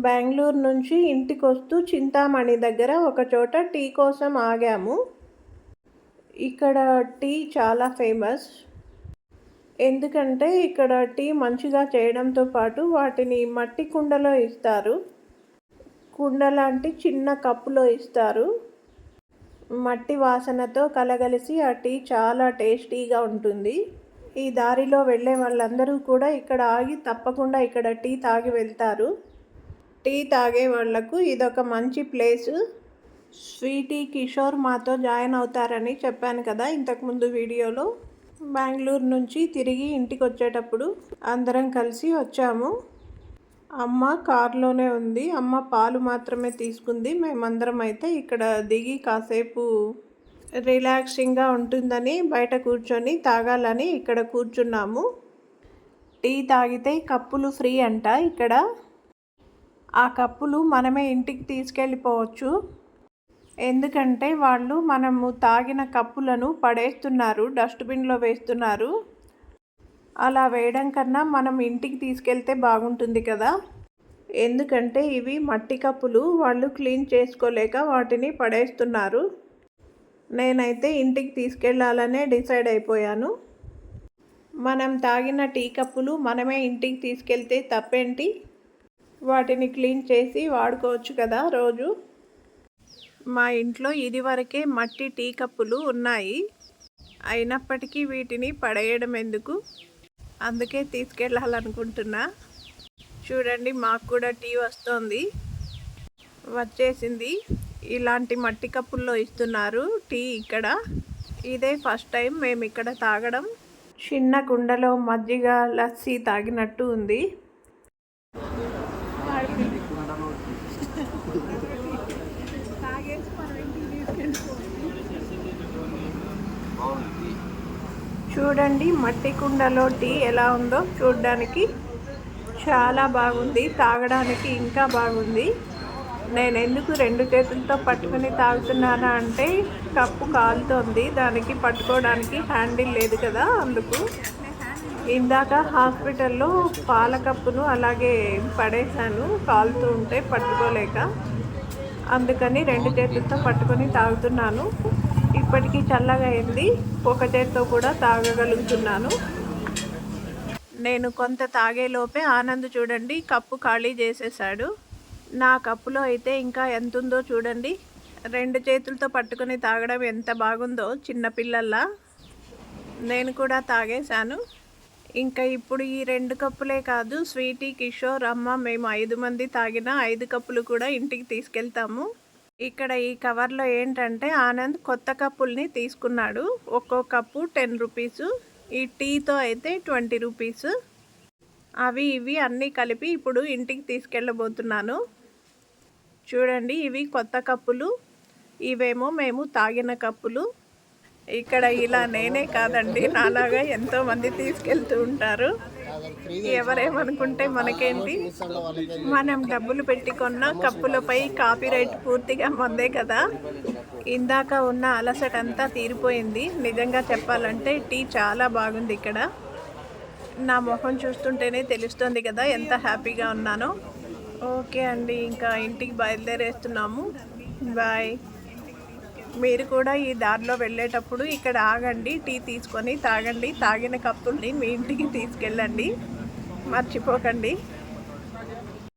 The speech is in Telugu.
బెంగుళూరు నుంచి ఇంటికొస్తూ చింతామణి దగ్గర ఒక చోట టీ కోసం ఆగాము. ఇక్కడ టీ చాలా ఫేమస్. ఎందుకంటే ఇక్కడ టీ మంచిగా చేయడంతో పాటు వాటిని మట్టి కుండలో ఇస్తారు. కుండ లాంటి చిన్న కప్పులో ఇస్తారు. మట్టి వాసనతో కలగలిసి ఆ టీ చాలా టేస్టీగా ఉంటుంది. ఈ దారిలో వెళ్ళే వాళ్ళందరూ కూడా ఇక్కడ ఆగి తప్పకుండా ఇక్కడ టీ తాగి వెళ్తారు. టీ తాగే వాళ్లకు ఇదొక మంచి ప్లేసు. స్వీటీ కిషోర్ మాతో జాయిన్ అవుతారని చెప్పాను కదా ఇంతకుముందు వీడియోలో. బెంగళూరు నుంచి తిరిగి ఇంటికి వచ్చేటప్పుడు అందరం కలిసి వచ్చాము. అమ్మ కారులోనే ఉంది. అమ్మ పాలు మాత్రమే తీసుకుంది. మేమందరం అయితే ఇక్కడ దిగి కాసేపు రిలాక్సింగ్గా ఉంటుందని బయట కూర్చొని తాగాలని ఇక్కడ కూర్చున్నాము. టీ తాగితే కప్పులు ఫ్రీ అంట ఇక్కడ. ఆ కప్పులు మనమే ఇంటికి తీసుకెళ్ళిపోవచ్చు. ఎందుకంటే వాళ్ళు మనము తాగిన కప్పులను పడేస్తున్నారు, డస్ట్బిన్లో వేస్తున్నారు. అలా వేయడం కన్నా మనం ఇంటికి తీసుకెళ్తే బాగుంటుంది కదా. ఎందుకంటే ఇవి మట్టి కప్పులు, వాళ్ళు క్లీన్ చేసుకోలేక వాటిని పడేస్తున్నారు. నేనైతే ఇంటికి తీసుకెళ్ళాలనే డిసైడ్ అయిపోయాను. మనం తాగిన టీ కప్పులు మనమే ఇంటికి తీసుకెళ్తే తప్పేంటి? వాటిని క్లీన్ చేసి వాడుకోవచ్చు కదా రోజు. మా ఇంట్లో ఇదివరకే మట్టి టీ కప్పులు ఉన్నాయి. అయినప్పటికీ వీటిని పడేయడం ఎందుకు? అందుకే తీసుకెళ్ళాలనుకుంటున్నా. చూడండి, మాకు కూడా టీ వచ్చేసింది. ఇలాంటి మట్టి కప్పుల్లో ఇస్తున్నారు టీ ఇక్కడ. ఇదే ఫస్ట్ టైం మేము ఇక్కడ తాగడం. చిన్న కుండలో మజ్జిగ లస్సీ తాగినట్టు ఉంది. చూడండి మట్టి కుండలో టీ ఎలా ఉందో చూడడానికి చాలా బాగుంది. తాగడానికి ఇంకా బాగుంది. నేను ఎందుకు 2 చేతులతో పట్టుకుని తాగుతున్నానా అంటే కప్పు కాలుతోంది, దానికి పట్టుకోవడానికి హ్యాండిల్ లేదు కదా, అందుకు. ఇందాక హాస్పిటల్లో పాల కప్పును అలాగే పడేశాను కాలుతూ ఉంటే పట్టుకోలేక. అందుకని 2 చేతులతో పట్టుకొని తాగుతున్నాను. ఇప్పటికీ చల్లగా అయింది. ఒక చేతితో కూడా తాగగలుగుతున్నాను. నేను కొంత తాగేలోపే ఆనంద్ చూడండి కప్పు ఖాళీ చేసేసాడు. నా కప్పులో అయితే ఇంకా ఎంత ఉందో చూడండి. 2 చేతులతో పట్టుకొని తాగడం ఎంత బాగుందో చిన్నపిల్లల్లా. నేను కూడా తాగేశాను. ఇంకా ఇప్పుడు ఈ 2 కప్పులే కాదు, స్వీటీ, కిషోర్, అమ్మ, మేము 5 మంది తాగిన 5 కప్పులు కూడా ఇంటికి తీసుకెళ్తాము. ఇక్కడ ఈ కవర్లో ఏంటంటే ఆనంద్ కొత్త కప్పుల్ని తీసుకున్నాడు. ఒక్కో కప్పు 10 రూపీసు. ఈ టీతో అయితే 20 రూపీస్. అవి ఇవి అన్నీ కలిపి ఇప్పుడు ఇంటికి తీసుకెళ్ళబోతున్నాను. చూడండి, ఇవి కొత్త కప్పులు, ఇవేమో మేము తాగిన కప్పులు. ఇక్కడ ఇలా నేనే కాదండి, నాలాగా ఎంతోమంది తీసుకెళ్తూ ఉంటారు. ఎవరేమనుకుంటే మనకేంటి? మనం డబ్బులు పెట్టి కొన్న కప్పులపై కాపీరైట్ పూర్తిగా మందే కదా. ఇందాక ఉన్న అలసట అంతా తీరిపోయింది. నిజంగా చెప్పాలంటే టీ చాలా బాగుంది ఇక్కడ. నా మొహం చూస్తుంటేనే తెలుస్తుంది కదా ఎంత హ్యాపీగా ఉన్నానో. ఓకే అండి, ఇంకా ఇంటికి బయలుదేరేస్తున్నాము. బాయ్. మీరు కూడా ఈ దారిలో వెళ్ళేటప్పుడు ఇక్కడ ఆగండి, టీ తీసుకొని తాగండి. తాగిన కప్పుల్ని మీ ఇంటికి తీసుకెళ్ళండి, మర్చిపోకండి.